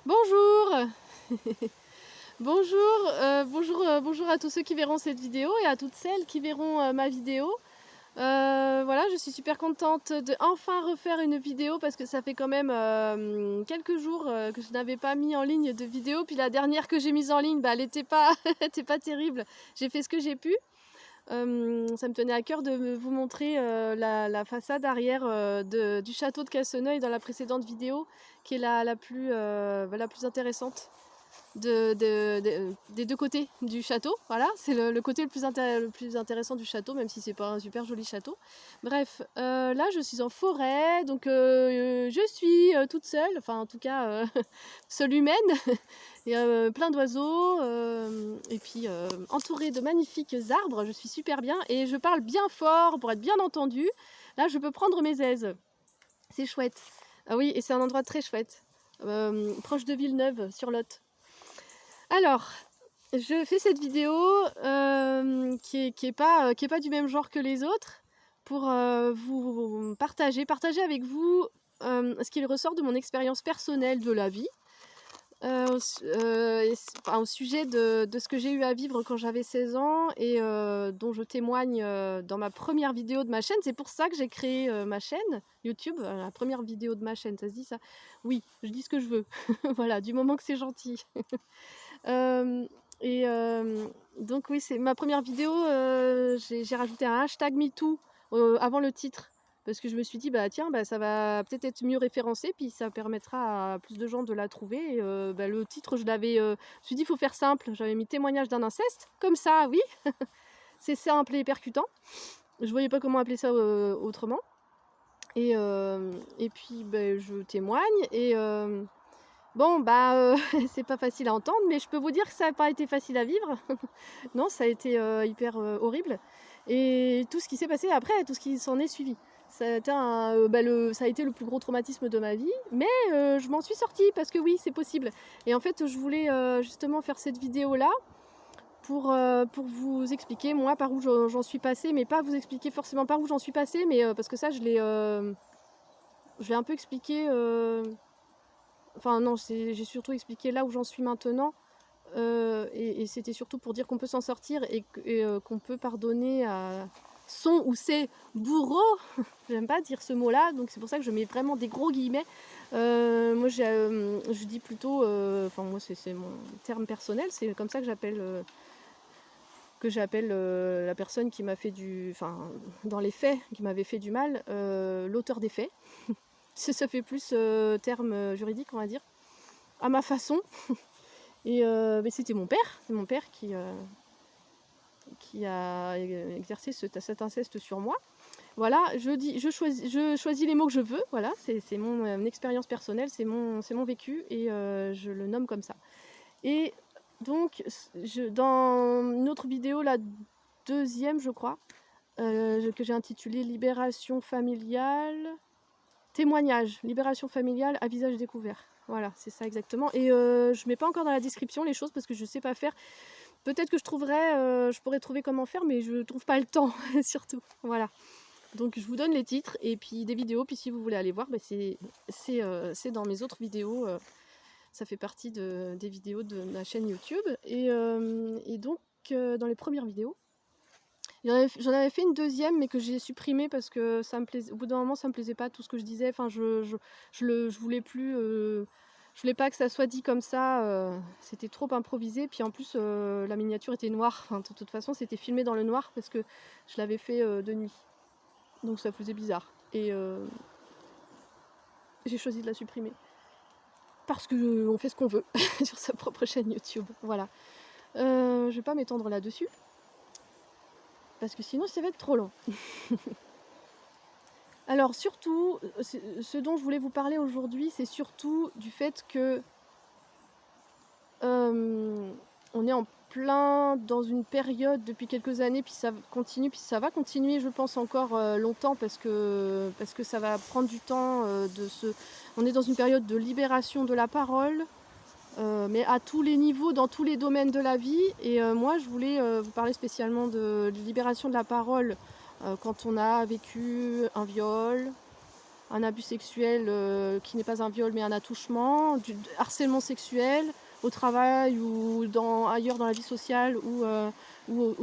Bonjour! Bonjour à tous ceux qui verront cette vidéo et à toutes celles qui verront ma vidéo. Voilà, je suis super contente de enfin refaire une vidéo parce que ça fait quand même quelques jours que je n'avais pas mis en ligne de vidéo. Puis la dernière que j'ai mise en ligne, bah, elle n'était pas, était pas terrible. J'ai fait ce que j'ai pu. Ça me tenait à cœur de vous montrer la façade arrière du château de Casseneuil dans la précédente vidéo, qui est la plus intéressante des deux côtés du château. Voilà, c'est le côté le plus intéressant du château, même si c'est pas un super joli château. Bref, là je suis en forêt, donc je suis toute seule, enfin en tout cas seule humaine. Il y a plein d'oiseaux, et puis entourée de magnifiques arbres, je suis super bien et je parle bien fort pour être bien entendue. Là je peux prendre mes aises, c'est chouette. Ah oui, et c'est un endroit très chouette, proche de Villeneuve sur Lot. Alors, je fais cette vidéo qui est pas du même genre que les autres pour vous partager avec vous ce qu'il ressort de mon expérience personnelle de la vie, au sujet de ce que j'ai eu à vivre quand j'avais 16 ans et dont je témoigne dans ma première vidéo de ma chaîne. C'est pour ça que j'ai créé ma chaîne YouTube, la première vidéo de ma chaîne, ça se dit ça? Oui, je dis ce que je veux, voilà, du moment que c'est gentil. Euh, et donc oui, c'est ma première vidéo, j'ai rajouté un hashtag MeToo avant le titre. Parce que je me suis dit, bah tiens, bah, ça va peut-être être mieux référencé, puis ça permettra à plus de gens de la trouver. Et bah, le titre, je me suis dit, il faut faire simple. J'avais mis témoignage d'un inceste, comme ça, oui, c'est simple et percutant. Je voyais pas comment appeler ça autrement. Et puis, bah, je témoigne, et bon, bah, c'est pas facile à entendre, mais je peux vous dire que ça n'a pas été facile à vivre. Non, ça a été hyper horrible. Et tout ce qui s'est passé après, tout ce qui s'en est suivi. Ça a été, ça a été le plus gros traumatisme de ma vie, mais je m'en suis sortie parce que oui, c'est possible. Et en fait, je voulais justement faire cette vidéo-là pour vous expliquer, moi, par où j'en suis passée, mais pas vous expliquer forcément par où j'en suis passée, mais parce que ça, je l'ai un peu expliqué. Enfin non, j'ai surtout expliqué là où j'en suis maintenant, et c'était surtout pour dire qu'on peut s'en sortir et qu'on peut pardonner à son ou ses bourreaux. J'aime pas dire ce mot-là, donc c'est pour ça que je mets vraiment des gros guillemets. Moi, je dis plutôt, enfin moi c'est mon terme personnel, c'est comme ça que j'appelle la personne qui m'a fait enfin dans les faits, qui m'avait fait du mal, l'auteur des faits. Ça fait plus terme juridique, on va dire, à ma façon. Et mais c'était mon père, c'est mon père qui a exercé cet inceste sur moi. Voilà, je choisis les mots que je veux, voilà, c'est mon expérience personnelle, c'est mon vécu, et je le nomme comme ça. Et donc, dans une autre vidéo, la deuxième, je crois, que j'ai intitulée Libération familiale, témoignage, libération familiale à visage découvert. Voilà, c'est ça exactement. Et je mets pas encore dans la description les choses parce que je sais pas faire. Peut-être que je pourrais trouver comment faire, mais je trouve pas le temps, surtout. Voilà. Donc je vous donne les titres et puis des vidéos, puis si vous voulez aller voir, bah, c'est dans mes autres vidéos. Ça fait partie des vidéos de ma chaîne YouTube. Et donc, dans les premières vidéos, j'en avais fait une deuxième, mais que j'ai supprimée parce que ça me plaisait. Au bout d'un moment, ça me plaisait pas tout ce que je disais. Enfin, je voulais plus. Je voulais pas que ça soit dit comme ça. C'était trop improvisé. Puis en plus, la miniature était noire. Enfin, de toute façon, c'était filmé dans le noir parce que je l'avais fait de nuit. Donc ça faisait bizarre. Et j'ai choisi de la supprimer. Parce que on fait ce qu'on veut sur sa propre chaîne YouTube. Voilà. Je vais pas m'étendre là-dessus. Parce que sinon, ça va être trop long. Alors surtout, ce dont je voulais vous parler aujourd'hui, c'est surtout du fait que on est en plein dans une période depuis quelques années, puis ça continue, puis ça va continuer, je pense, encore longtemps, parce que ça va prendre du temps On est dans une période de libération de la parole, mais à tous les niveaux, dans tous les domaines de la vie. Et moi, je voulais vous parler spécialement de libération de la parole quand on a vécu un viol, un abus sexuel qui n'est pas un viol mais un attouchement, du harcèlement sexuel au travail ou ailleurs dans la vie sociale ou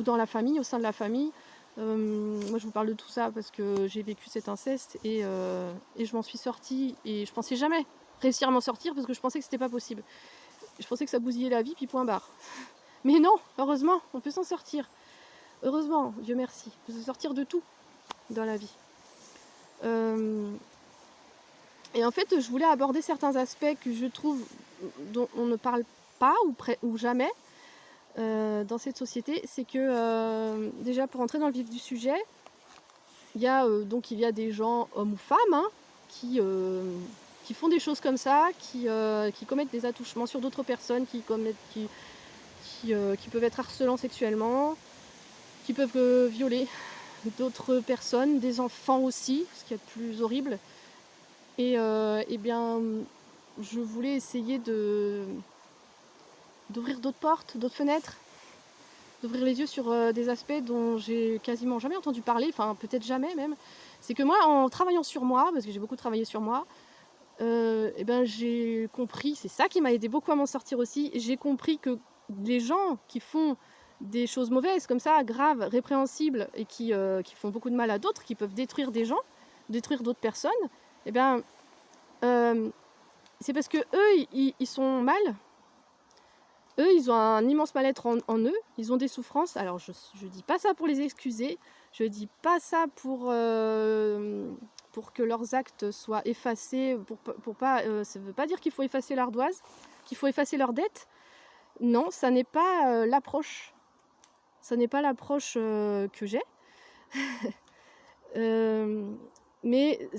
dans la famille, au sein de la famille. Moi je vous parle de tout ça parce que j'ai vécu cet inceste et je m'en suis sortie et je pensais jamais réussir à m'en sortir parce que je pensais que c'était pas possible. Je pensais que ça bousillait la vie puis point barre. Mais non, heureusement, on peut s'en sortir. Heureusement, Dieu merci, on peut se sortir de tout dans la vie. Et en fait, je voulais aborder certains aspects que je trouve dont on ne parle pas ou jamais dans cette société. C'est que déjà pour entrer dans le vif du sujet, il y a des gens, hommes ou femmes, hein, qui font des choses comme ça, qui commettent des attouchements sur d'autres personnes, qui peuvent être harcelants sexuellement, qui peuvent violer d'autres personnes, des enfants aussi, ce qui est le plus horrible. Et bien, je voulais essayer d'ouvrir d'autres portes, d'autres fenêtres, d'ouvrir les yeux sur des aspects dont j'ai quasiment jamais entendu parler, enfin peut-être jamais même. C'est que moi, en travaillant sur moi, parce que j'ai beaucoup travaillé sur moi, et ben j'ai compris, c'est ça qui m'a aidé beaucoup à m'en sortir aussi, j'ai compris que les gens qui font des choses mauvaises comme ça, graves, répréhensibles, et qui font beaucoup de mal à d'autres, qui peuvent détruire des gens, détruire d'autres personnes, et bien c'est parce que eux, ils sont mal. Eux, ils ont un immense mal-être en eux, ils ont des souffrances. Alors je dis pas ça pour les excuser, je dis pas ça pour que leurs actes soient effacés, ça veut pas dire qu'il faut effacer l'ardoise, qu'il faut effacer leurs dettes. Non, ça n'est pas l'approche. Ça n'est pas l'approche que j'ai. Mais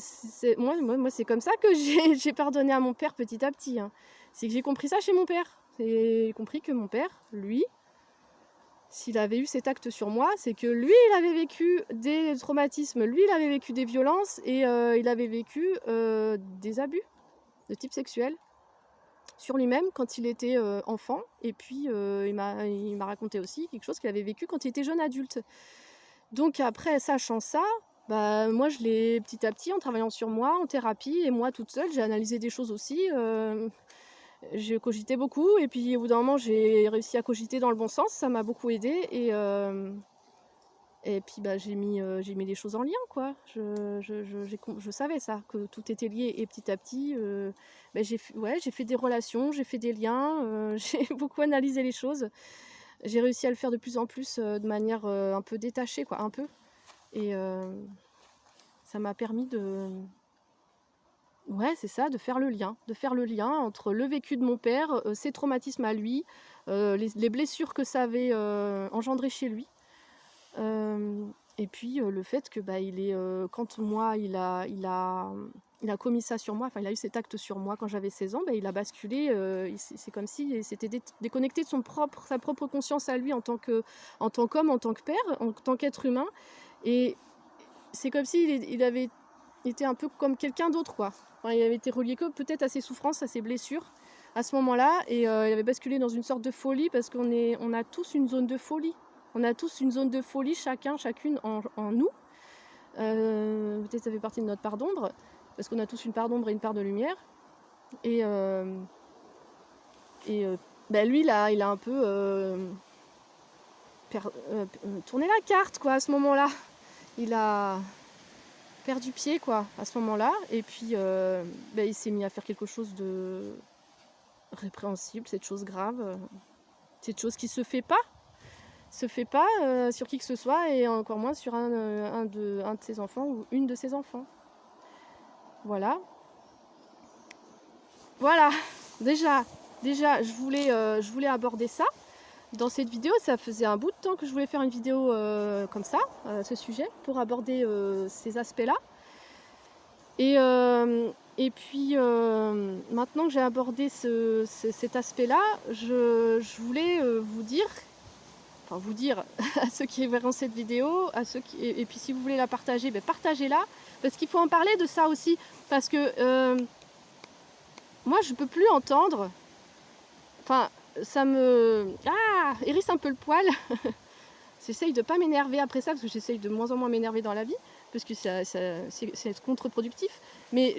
moi c'est comme ça que j'ai pardonné à mon père petit à petit. Hein. C'est que j'ai compris ça chez mon père. J'ai compris que mon père, lui, s'il avait eu cet acte sur moi, c'est que lui, il avait vécu des traumatismes, lui, il avait vécu des violences et il avait vécu des abus de type sexuel sur lui-même quand il était enfant. Et puis, il m'a raconté aussi quelque chose qu'il avait vécu quand il était jeune adulte. Donc après, sachant ça, bah, moi, je l'ai petit à petit, en travaillant sur moi, en thérapie, et moi toute seule, j'ai analysé des choses aussi. J'ai cogité beaucoup, et puis au bout d'un moment, j'ai réussi à cogiter dans le bon sens, ça m'a beaucoup aidé, et puis bah, j'ai mis les choses en lien, quoi. Je savais ça, que tout était lié, et petit à petit, bah, j'ai fait des relations, j'ai fait des liens, j'ai beaucoup analysé les choses. J'ai réussi à le faire de plus en plus de manière un peu détachée, quoi, un peu. Et ça m'a permis c'est ça, de faire le lien entre le vécu de mon père, ses traumatismes à lui, les blessures que ça avait engendré chez lui. Et puis le fait que bah, quand moi il a commis ça sur moi, enfin il a eu cet acte sur moi quand j'avais 16 ans, bah, il a basculé, c'est comme s'il s'était déconnecté de sa propre conscience à lui en tant qu'homme, en tant que père, en tant qu'être humain. Et c'est comme s'il avait été un peu comme quelqu'un d'autre, quoi. Enfin, il avait été relié que peut-être à ses souffrances, à ses blessures à ce moment-là, et il avait basculé dans une sorte de folie, parce qu'on a tous une zone de folie. On a tous une zone de folie, chacune en nous. Peut-être ça fait partie de notre part d'ombre, parce qu'on a tous une part d'ombre et une part de lumière. Et bah lui, là, il a un peu tourné la carte, quoi, à ce moment-là. Il a perdu pied, quoi, à ce moment-là. Et puis, bah, il s'est mis à faire quelque chose de répréhensible, cette chose grave, cette chose qui se fait pas sur qui que ce soit, et encore moins sur un de ses enfants ou une de ses enfants. Voilà. Déjà, je voulais aborder ça dans cette vidéo. Ça faisait un bout de temps que je voulais faire une vidéo comme ça, ce sujet, pour aborder ces aspects-là. Et puis, maintenant que j'ai abordé cet aspect-là, je voulais vous dire à ceux qui verront cette vidéo, et puis si vous voulez la partager, ben partagez-la, parce qu'il faut en parler de ça aussi, parce que moi je peux plus entendre, enfin ça me hérisse un peu le poil. J'essaye de pas m'énerver après ça, parce que j'essaye de moins en moins m'énerver dans la vie, parce que c'est contre-productif. Mais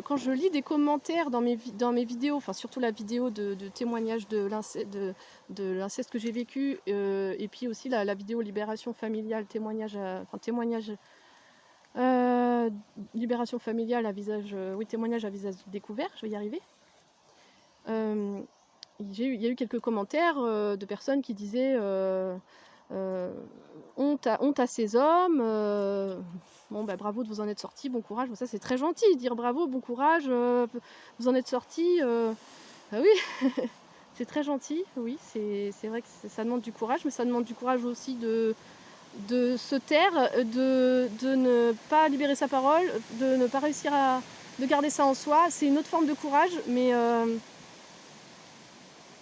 quand je lis des commentaires dans mes vidéos, enfin surtout la vidéo de témoignage de l'inceste que j'ai vécu, et puis aussi la vidéo libération familiale, témoignage libération familiale à visage, témoignage à visage découvert, je vais y arriver. Il y a eu quelques commentaires de personnes qui disaient honte à ces hommes, bon bah bravo de vous en être sortis, bon courage. Bon, ça c'est très gentil, dire bravo, bon courage, vous en êtes sortis. Ah oui, c'est très gentil, oui, c'est vrai que ça demande du courage, mais ça demande du courage aussi de se taire, de ne pas libérer sa parole, de ne pas réussir de garder ça en soi. C'est une autre forme de courage, mais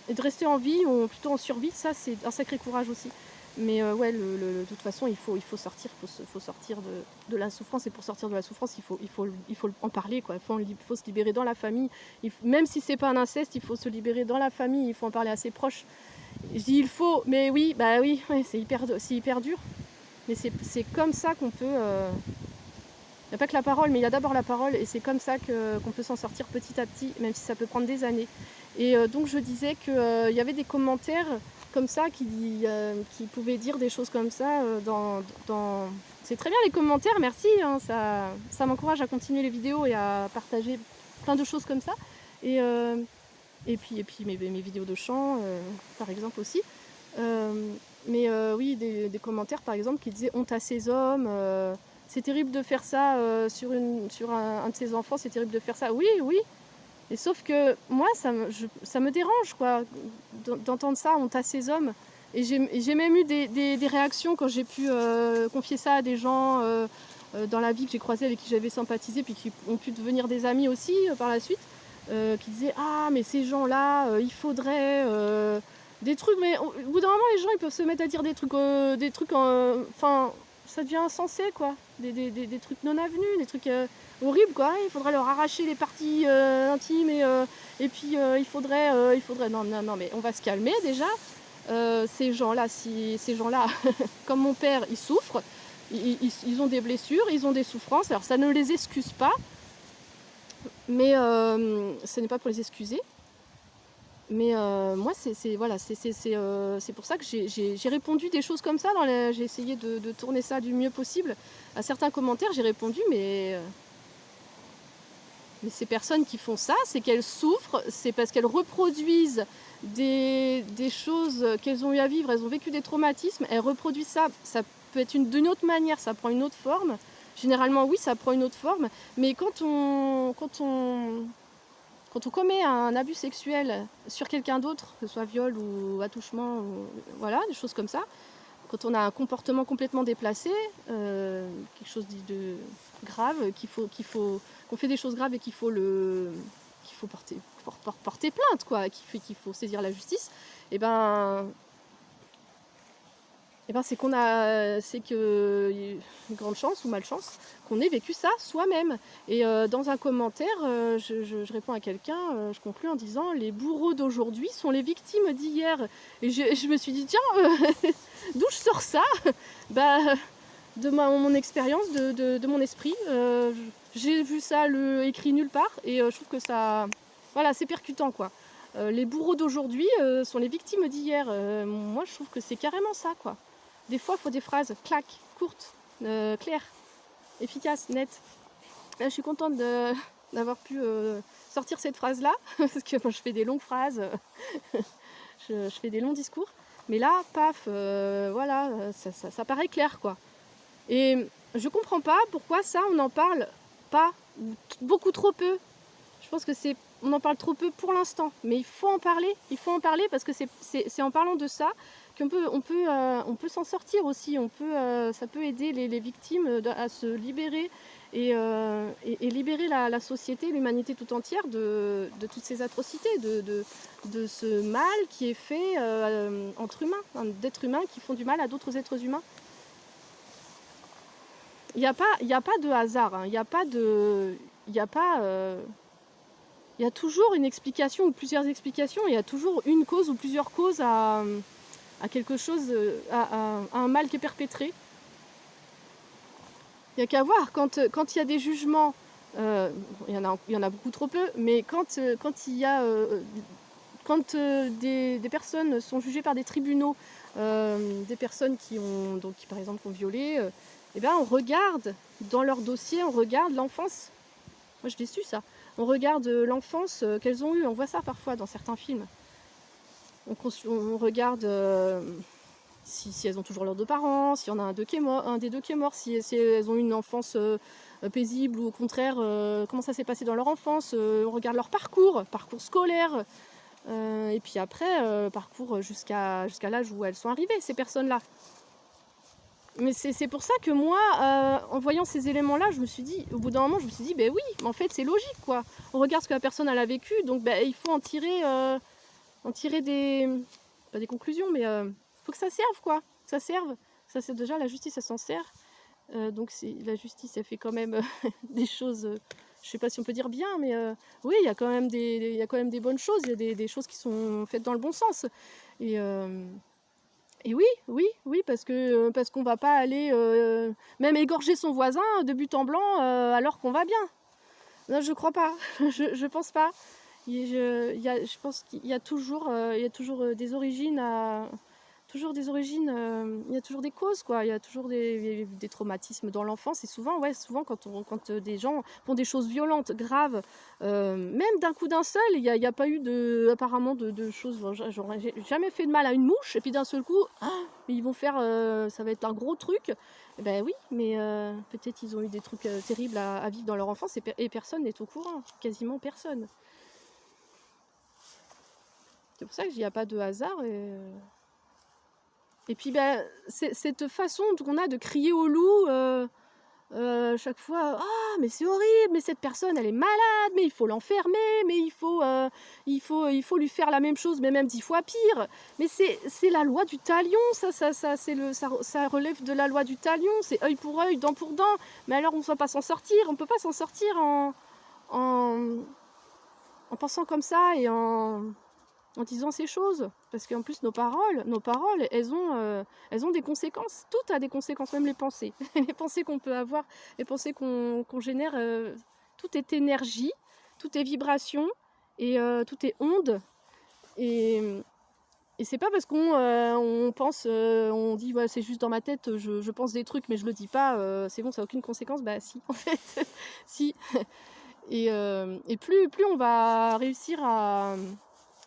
et de rester en vie, ou plutôt en survie, ça c'est un sacré courage aussi. Mais ouais, de toute façon, il faut sortir, faut sortir de la souffrance. Et pour sortir de la souffrance, il faut en parler, quoi. Il faut se libérer dans la famille. Même si c'est pas un inceste, il faut se libérer dans la famille. Il faut en parler à ses proches. Je dis il faut, mais oui, bah oui, ouais, c'est hyper dur. Mais c'est comme ça qu'on peut... Il n'y a pas que la parole, mais il y a d'abord la parole. Et c'est comme ça qu'on peut s'en sortir petit à petit, même si ça peut prendre des années. Et donc je disais qu'il y avait des commentaires comme ça qui pouvaient dire des choses comme ça C'est très bien les commentaires, merci, hein, ça m'encourage à continuer les vidéos et à partager plein de choses comme ça. Et puis mes vidéos de chant, par exemple aussi. Oui, des commentaires par exemple qui disaient honte à ces hommes, c'est terrible de faire ça sur un de ses enfants, c'est terrible de faire ça. Oui, oui. Et sauf que moi, ça me dérange, quoi, d'entendre ça, honte à ces hommes. Et j'ai même eu des réactions quand j'ai pu confier ça à des gens dans la vie que j'ai croisés, avec qui j'avais sympathisé, puis qui ont pu devenir des amis aussi par la suite, qui disaient « Ah, mais ces gens-là, il faudrait des trucs... » Mais au bout d'un moment, les gens, ils peuvent se mettre à dire des trucs enfin, ça devient insensé, quoi. Des trucs non avenus, des trucs... horrible, quoi. Il faudrait leur arracher les parties intimes et puis il faudrait non, mais on va se calmer déjà. Ces gens-là, comme mon père, ils souffrent, ils ont des blessures, ils ont des souffrances. Alors ça ne les excuse pas, mais ce n'est pas pour les excuser. Mais moi, c'est pour ça que j'ai répondu des choses comme ça. J'ai essayé de tourner ça du mieux possible. À certains commentaires, j'ai répondu, mais ces personnes qui font ça, c'est qu'elles souffrent, c'est parce qu'elles reproduisent des choses qu'elles ont eu à vivre, elles ont vécu des traumatismes, elles reproduisent ça. Ça peut être d'une autre manière, ça prend une autre forme. Généralement, oui, ça prend une autre forme. Mais quand on commet un abus sexuel sur quelqu'un d'autre, que ce soit viol ou attouchement, ou, voilà, des choses comme ça, quand on a un comportement complètement déplacé, quelque chose de grave, qu'on fait des choses graves et qu'il faut porter plainte, quoi, qu'il faut saisir la justice, et ben c'est que une grande chance ou malchance qu'on ait vécu ça soi-même. Et dans un commentaire, je réponds à quelqu'un, je conclus en disant « Les bourreaux d'aujourd'hui sont les victimes d'hier ». Et je me suis dit « Tiens, d'où je sors ça ?» De mon expérience, de mon esprit. J'ai vu ça écrit nulle part et je trouve que ça... Voilà, c'est percutant, quoi. Les bourreaux d'aujourd'hui sont les victimes d'hier. Moi, je trouve que c'est carrément ça, quoi. Des fois, il faut des phrases claques, courtes, claires, efficaces, nettes. Là, je suis contente d'avoir pu sortir cette phrase-là, parce que moi, je fais des longues phrases, je fais des longs discours. Mais là, paf, voilà, ça paraît clair, quoi. Et je comprends pas pourquoi ça, on n'en parle pas, ou beaucoup trop peu. Je pense que on en parle trop peu pour l'instant, mais il faut en parler parce que c'est en parlant de ça qu'on peut s'en sortir aussi. Ça peut aider les victimes à se libérer et libérer la société, l'humanité tout entière de toutes ces atrocités, de ce mal qui est fait entre humains, d'êtres humains qui font du mal à d'autres êtres humains. Il n'y a pas de hasard, hein. Il y a toujours une explication ou plusieurs explications, il y a toujours une cause ou plusieurs causes à quelque chose, à un mal qui est perpétré. Il y a qu'à voir quand il y a des jugements, il y en a beaucoup trop peu, mais quand il y a, quand, des personnes sont jugées par des tribunaux, des personnes qui par exemple ont violé, et ben on regarde dans leur dossier, on regarde l'enfance. Moi je l'ai su ça. On regarde, l'enfance, qu'elles ont eue, on voit ça parfois dans certains films. On regarde, si elles ont toujours leurs 2 parents, s'il y en a un des 2 qui est mort, si elles ont eu une enfance, paisible ou au contraire, comment ça s'est passé dans leur enfance, on regarde leur parcours scolaire, et puis après, parcours jusqu'à l'âge où elles sont arrivées, ces personnes-là. Mais c'est pour ça que moi, en voyant ces éléments-là, je me suis dit, au bout d'un moment, je me suis dit, ben oui, mais en fait, c'est logique, quoi. On regarde ce que la personne elle a vécu, donc ben, il faut en tirer pas des conclusions, mais faut que ça serve, quoi. Que ça serve. Ça, c'est déjà la justice, elle s'en sert. Donc la justice, elle fait quand même des choses, je sais pas si on peut dire bien, mais oui, il y a quand même il y a quand même des bonnes choses, il y a des choses qui sont faites dans le bon sens. Et, et oui, parce qu'on va pas aller même égorger son voisin de but en blanc alors qu'on va bien. Non, je crois pas. Je pense pas. Je pense qu'il y a toujours, des origines il y a toujours des causes, quoi. Il y a toujours des traumatismes dans l'enfance. Et souvent, quand des gens font des choses violentes, graves, même d'un coup d'un seul, il y a pas eu apparemment de choses. J'ai jamais fait de mal à une mouche, et puis d'un seul coup, ils vont faire, ça va être un gros truc. Eh ben oui, mais peut-être ils ont eu des trucs terribles à vivre dans leur enfance, et personne n'est au courant, quasiment personne. C'est pour ça que il n'y a pas de hasard. Et puis ben, cette façon qu'on a de crier au loup chaque fois, ah mais c'est horrible, mais cette personne elle est malade, mais il faut l'enfermer, mais il faut lui faire la même chose, mais même 10 fois pire. Mais c'est la loi du talion, ça relève de la loi du talion, c'est œil pour œil, dent pour dent. Mais alors on ne peut pas s'en sortir, en, en pensant comme ça et en disant ces choses. Parce qu'en plus, nos paroles, elles ont des conséquences. Tout a des conséquences, même les pensées. Les pensées qu'on peut avoir, les pensées qu'on génère, tout est énergie, tout est vibration, et tout est onde. Et c'est pas parce on pense, on dit ouais, c'est juste dans ma tête, je pense des trucs mais je le dis pas, c'est bon, ça n'a aucune conséquence. Bah si, en fait, si. Et plus on va réussir à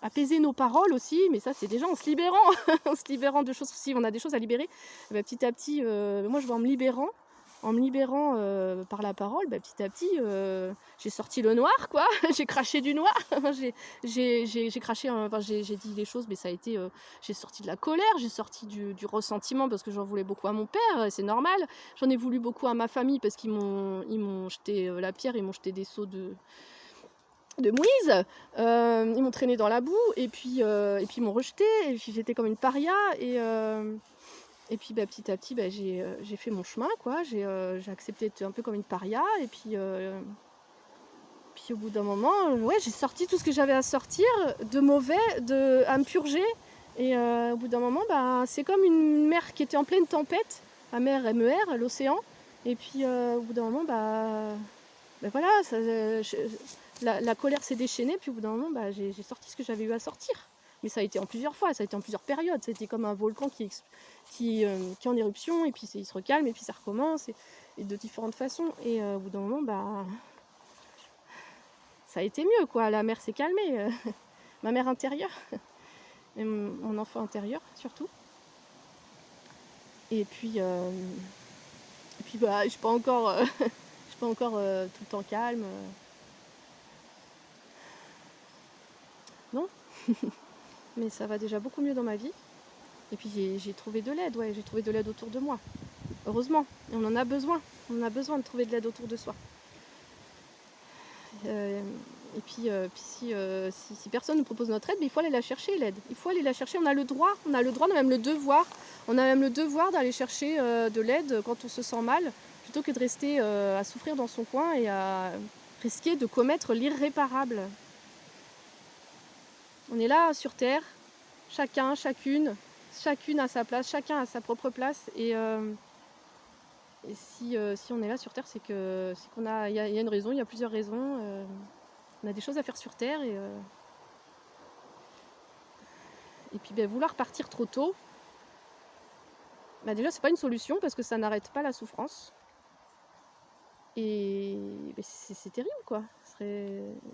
apaiser nos paroles aussi, mais ça c'est déjà en se libérant, en se libérant de choses. Si on a des choses à libérer, bah, petit à petit, moi je vois en me libérant par la parole, bah, petit à petit, j'ai sorti le noir, quoi. J'ai craché du noir. J'ai craché, enfin j'ai dit les choses, mais ça a été, j'ai sorti de la colère, j'ai sorti du ressentiment parce que j'en voulais beaucoup à mon père, c'est normal. J'en ai voulu beaucoup à ma famille parce ils m'ont jeté la pierre, ils m'ont jeté des seaux de Moïse, ils m'ont traîné dans la boue, et puis ils m'ont rejeté, et puis j'étais comme une paria, et puis bah, petit à petit bah, j'ai fait mon chemin, quoi. J'ai accepté d'être un peu comme une paria, et puis au bout d'un moment, ouais, j'ai sorti tout ce que j'avais à sortir de mauvais, à me purger, et au bout d'un moment, bah, c'est comme une mer qui était en pleine tempête, la mer MER, l'océan, et puis au bout d'un moment, bah voilà, la colère s'est déchaînée, puis au bout d'un moment, bah, j'ai sorti ce que j'avais eu à sortir. Mais ça a été en plusieurs fois, ça a été en plusieurs périodes. C'était comme un volcan qui est en éruption, et puis il se recalme, et puis ça recommence, et de différentes façons. Et au bout d'un moment, bah, ça a été mieux, quoi. La mer s'est calmée, ma mère intérieure, et mon enfant intérieur surtout. Et puis bah, je suis pas encore, je suis pas encore tout le temps calme. Non, mais ça va déjà beaucoup mieux dans ma vie. Et puis j'ai trouvé de l'aide, ouais, j'ai trouvé de l'aide autour de moi. Heureusement, et on en a besoin. On a besoin de trouver de l'aide autour de soi. Et puis si personne ne propose notre aide, mais il faut aller la chercher, l'aide. Il faut aller la chercher, on a le droit, on a même le devoir. On a même le devoir d'aller chercher de l'aide quand on se sent mal, plutôt que de rester à souffrir dans son coin et à risquer de commettre l'irréparable. On est là sur Terre, chacune à sa place, chacun à sa propre place, et Et si on est là sur Terre, c'est qu'on a, il y a une raison, il y a plusieurs raisons. On a des choses à faire sur Terre et puis vouloir partir trop tôt, déjà c'est pas une solution parce que ça n'arrête pas la souffrance. Et c'est terrible quoi.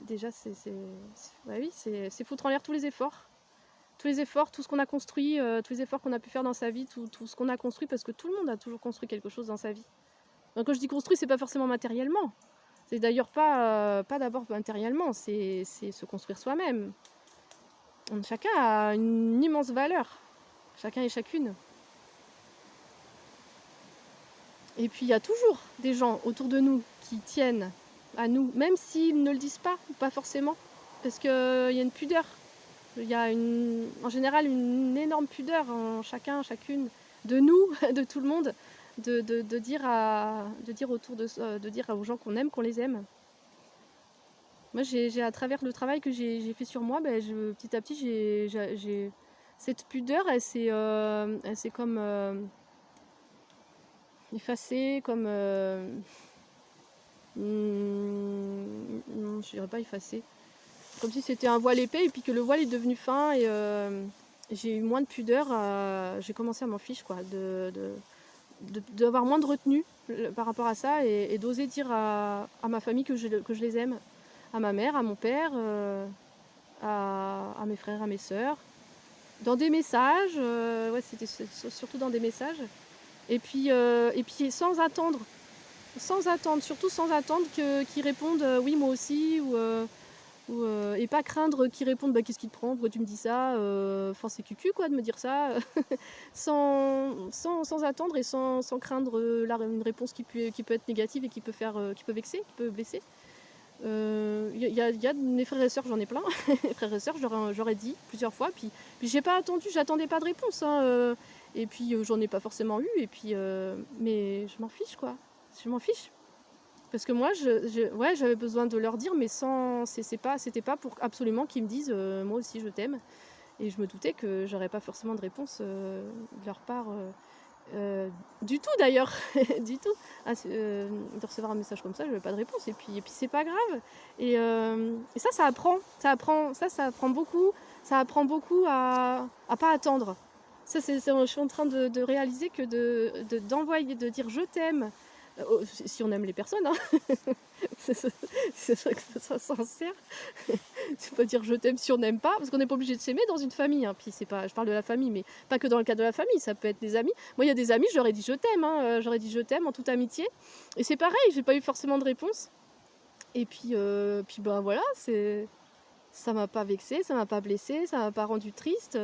Déjà c'est foutre en l'air tous les efforts. Tous les efforts, tout ce qu'on a construit, tous les efforts qu'on a pu faire dans sa vie, tout ce qu'on a construit, parce que tout le monde a toujours construit quelque chose dans sa vie. Donc quand je dis construit, c'est pas forcément matériellement. C'est d'ailleurs pas d'abord matériellement, c'est se construire soi-même. Chacun a une immense valeur, chacun et chacune. Et puis il y a toujours des gens autour de nous qui tiennent à nous, même s'ils ne le disent pas, ou pas forcément, parce qu'il y a une pudeur. Il y a en général une énorme pudeur en chacun, chacune de nous, de tout le monde, de dire de dire aux gens qu'on aime, qu'on les aime. Moi, j'ai à travers le travail que j'ai fait sur moi, petit à petit, j'ai cette pudeur, elle s'est comme effacée, comme non, je dirais pas effacée. Comme si c'était un voile épais et puis que le voile est devenu fin et j'ai eu moins de pudeur. J'ai commencé à m'en fiche quoi, d'avoir moins de retenue par rapport à ça et d'oser dire à ma famille que je les aime, à ma mère, à mon père, à mes frères, à mes sœurs, dans des messages. Ouais, c'était surtout dans des messages. Et puis sans attendre, surtout sans attendre qu'ils répondent oui moi aussi et pas craindre qu'ils répondent qu'est-ce qui te prend, pourquoi tu me dis ça, enfin c'est cucu quoi de me dire ça, sans attendre et sans craindre une réponse qui peut être négative et qui peut vexer, qui peut blesser. Y a mes frères et sœurs, j'en ai plein, mes frères et sœurs, j'aurais dit plusieurs fois, puis j'ai pas attendu, j'attendais pas de réponse, hein, et puis j'en ai pas forcément eu, et puis mais je m'en fiche quoi, je m'en fiche. Parce que moi, ouais, j'avais besoin de leur dire, mais c'était pas pour absolument qu'ils me disent moi aussi je t'aime. Et je me doutais que j'aurais pas forcément de réponse de leur part du tout d'ailleurs, du tout. De recevoir un message comme ça, je n'avais pas de réponse. Et puis c'est pas grave. Et ça apprend. Ça apprend beaucoup. Ça apprend beaucoup à pas attendre. Je suis en train de réaliser que d'envoyer, de dire je t'aime. Si on aime les personnes, hein. C'est ça que ça soit sincère. C'est pas dire je t'aime si on n'aime pas, parce qu'on n'est pas obligé de s'aimer dans une famille. Hein. Puis je parle de la famille, mais pas que dans le cadre de la famille, ça peut être des amis. Moi, il y a des amis, j'aurais dit je t'aime, hein. J'aurais dit je t'aime en toute amitié. Et c'est pareil, j'ai pas eu forcément de réponse. Et puis voilà, ça m'a pas vexée, ça m'a pas blessée, ça m'a pas rendue triste.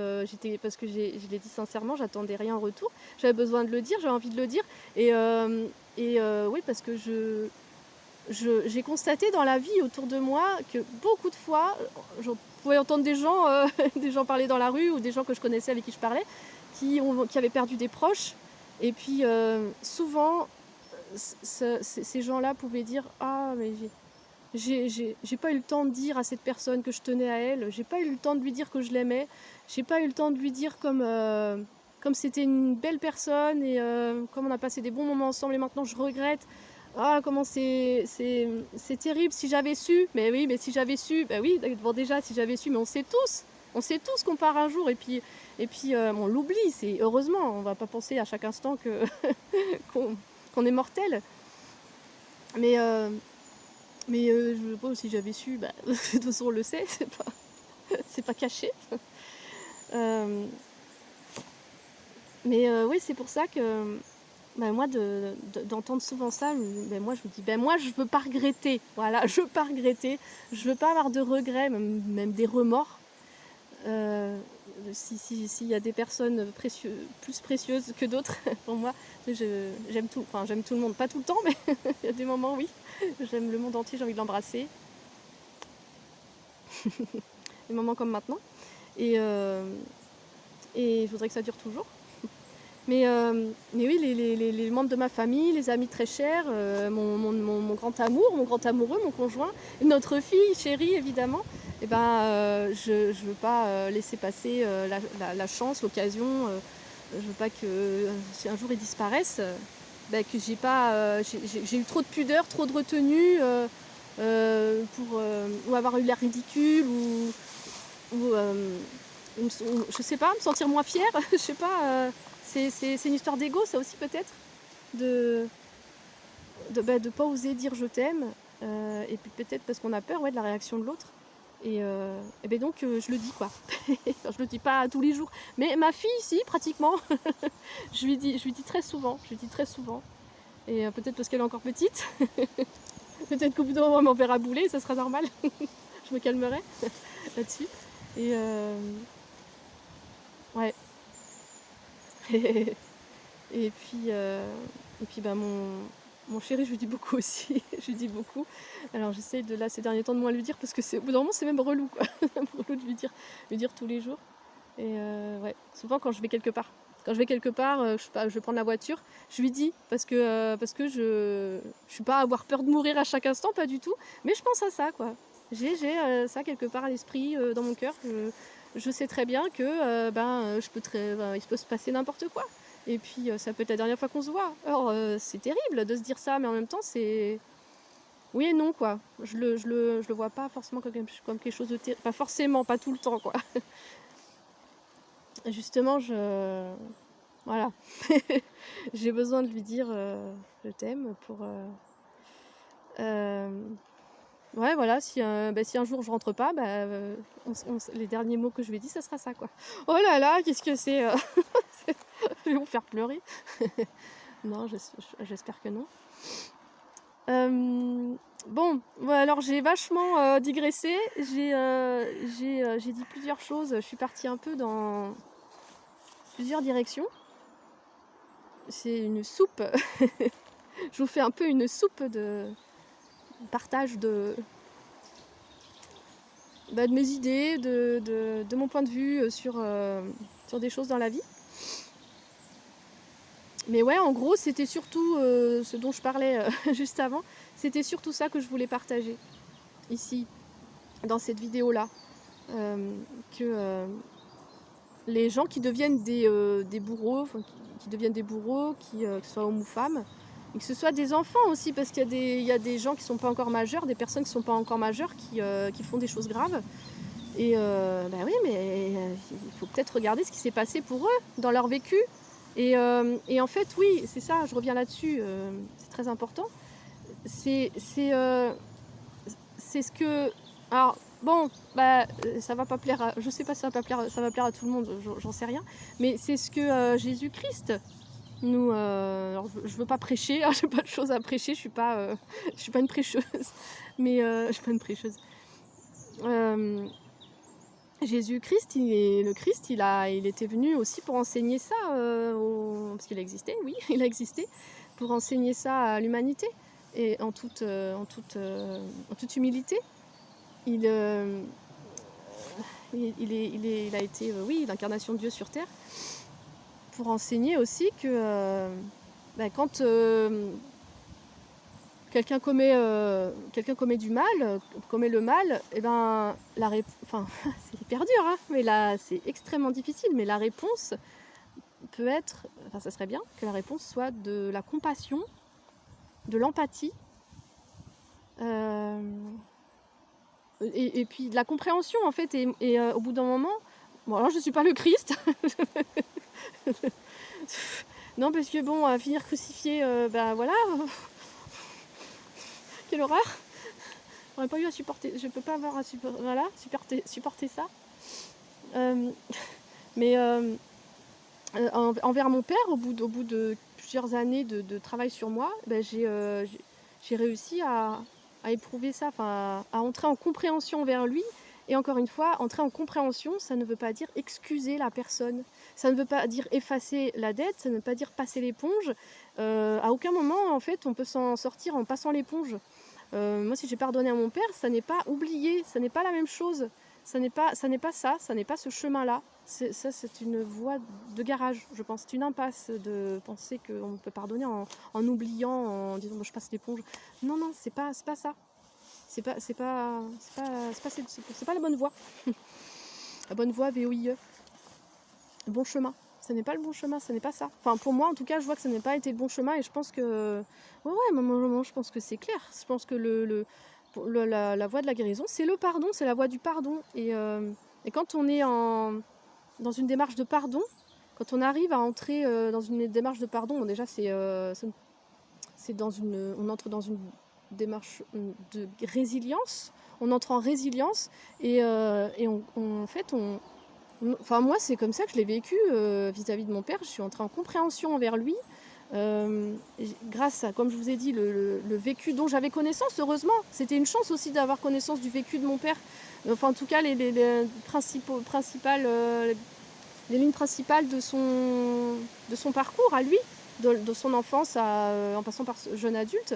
Parce que je l'ai dit sincèrement, j'attendais rien en retour. J'avais besoin de le dire, j'avais envie de le dire. Oui, parce que j'ai constaté dans la vie autour de moi que beaucoup de fois, je pouvais entendre des gens, des gens parler dans la rue ou des gens que je connaissais avec qui je parlais, qui avaient perdu des proches. Et puis souvent, ces gens-là pouvaient dire « Ah, mais j'ai pas eu le temps de dire à cette personne que je tenais à elle, j'ai pas eu le temps de lui dire que je l'aimais, j'ai pas eu le temps de lui dire comme c'était une belle personne et comme on a passé des bons moments ensemble et maintenant je regrette. Ah, comment c'est terrible, si j'avais su. Mais oui, mais si j'avais su, oui, bon déjà si j'avais su, mais on sait tous qu'on part un jour et puis on l'oublie, c'est heureusement, on va pas penser à chaque instant qu'on est mortel. Mais si j'avais su, de toute façon on le sait, c'est pas caché. Oui, c'est pour ça que moi d'entendre souvent ça, moi je me dis moi je veux pas regretter, voilà, je veux pas regretter, je veux pas avoir de regrets, même des remords. S'il y a des personnes plus précieuses que d'autres pour moi, j'aime tout le monde, pas tout le temps, mais il y a des moments oui, j'aime le monde entier, j'ai envie de l'embrasser. Des moments comme maintenant. Et je voudrais que ça dure toujours. Mais oui, les membres de ma famille, les amis très chers, mon grand amour, mon grand amoureux, mon conjoint, notre fille chérie évidemment, je ne veux pas laisser passer la chance, l'occasion. Je veux pas que si un jour ils disparaissent, que j'ai eu trop de pudeur, trop de retenue ou avoir eu l'air ridicule ou je sais pas, me sentir moins fière. Je sais pas, c'est une histoire d'ego, ça aussi peut-être, de de pas oser dire je t'aime, et puis peut-être parce qu'on a peur, ouais, de la réaction de l'autre. Et ben donc je le dis quoi. Enfin, je le dis pas tous les jours, mais ma fille, si, pratiquement. Je lui dis très souvent, je lui dis très souvent. Et peut-être parce qu'elle est encore petite. Peut-être qu'au bout d'un moment, elle m'enverra bouler, ça sera normal. Je me calmerai là-dessus. Et ouais. Et puis bah, mon chéri, je lui dis beaucoup aussi. Je lui dis beaucoup. Alors j'essaye de là ces derniers temps de moins lui dire parce que au bout d'un moment c'est même relou quoi. Relou de lui dire tous les jours. Et ouais, souvent quand je vais quelque part. Quand je vais quelque part, je sais pas, je vais prendre la voiture, je lui dis parce que je suis pas à avoir peur de mourir à chaque instant, pas du tout. Mais je pense à ça quoi. J'ai ça quelque part à l'esprit, dans mon cœur. Je sais très bien que il peut se passer n'importe quoi. Et puis ça peut être la dernière fois qu'on se voit. Alors c'est terrible de se dire ça, mais en même temps c'est oui et non quoi. Je le vois pas forcément comme quelque chose de terrible. Pas forcément, pas tout le temps quoi. Justement, voilà. J'ai besoin de lui dire je t'aime pour ouais voilà, si un jour je rentre pas, les derniers mots que je lui ai dit, ça sera ça quoi. Oh là là, qu'est-ce que c'est je vais vous faire pleurer. Non, j'espère que non. Bon, ouais, alors j'ai vachement digressé. J'ai dit plusieurs choses. Je suis partie un peu dans plusieurs directions. C'est une soupe. Je vous fais un peu une soupe de partage de mes idées, de mon point de vue sur des choses dans la vie. Mais ouais, en gros, c'était surtout ce dont je parlais juste avant. C'était surtout ça que je voulais partager ici, dans cette vidéo-là. Que les gens qui deviennent des bourreaux, qui deviennent des bourreaux, que ce soit hommes ou femmes, et que ce soit des enfants aussi, parce qu'il y a des gens qui ne sont pas encore majeurs, des personnes qui ne sont pas encore majeures, qui font des choses graves. Et oui, mais il faut peut-être regarder ce qui s'est passé pour eux, dans leur vécu. Et en fait, oui, c'est ça, je reviens là-dessus, c'est très important. C'est ce que... Alors, bon, ça va pas plaire à... Je sais pas si ça va plaire à tout le monde, j'en sais rien. Mais c'est ce que Jésus-Christ nous... alors, je veux pas prêcher, hein, j'ai pas de choses à prêcher, je suis pas une prêcheuse. Mais je suis pas une prêcheuse. Jésus-Christ, il était venu aussi pour enseigner ça, parce qu'il existait, oui, il a existé, pour enseigner ça à l'humanité, et en toute humilité. Il a été, oui, l'incarnation de Dieu sur terre, pour enseigner aussi que quand quelqu'un commet du mal, commet le mal, et ben c'est hyper dur, hein, mais là c'est extrêmement difficile, mais la réponse peut être, ça serait bien que la réponse soit de la compassion, de l'empathie, et puis de la compréhension en fait, et au bout d'un moment, bon alors je suis pas le Christ, non parce que bon, finir crucifié, voilà. Quelle horreur! J'aurais pas eu à supporter, je peux pas avoir à supporter ça. Mais envers mon père, au bout de plusieurs années de travail sur moi, j'ai réussi à éprouver ça, à entrer en compréhension envers lui. Et encore une fois, entrer en compréhension, ça ne veut pas dire excuser la personne. Ça ne veut pas dire effacer la dette, ça ne veut pas dire passer l'éponge. À aucun moment, en fait, on peut s'en sortir en passant l'éponge. Moi, si j'ai pardonné à mon père, ça n'est pas oublier, ça n'est pas la même chose. Ça n'est pas ça, ça n'est pas ce chemin-là. C'est une voie de garage, je pense. C'est une impasse de penser qu'on peut pardonner en oubliant, en disant je passe l'éponge. Non, non, c'est pas ça. C'est pas la bonne voie. La bonne voie, VOIE. Le bon chemin. Ce n'est pas le bon chemin, ce n'est pas ça. Enfin, pour moi, en tout cas, je vois que ça n'a pas été le bon chemin et je pense que... Ouais, moi, je pense que c'est clair. Je pense que la voie de la guérison, c'est le pardon, c'est la voie du pardon. Et quand on est dans une démarche de pardon, quand on arrive à entrer dans une démarche de pardon, bon, déjà, on entre dans une démarche de résilience. On entre en résilience et en fait, enfin, moi, c'est comme ça que je l'ai vécu vis-à-vis de mon père. Je suis entrée en compréhension envers lui. Grâce à, comme je vous ai dit, le vécu dont j'avais connaissance, heureusement. C'était une chance aussi d'avoir connaissance du vécu de mon père. Enfin, en tout cas, les lignes principales de son parcours à lui, de son enfance en passant par ce jeune adulte.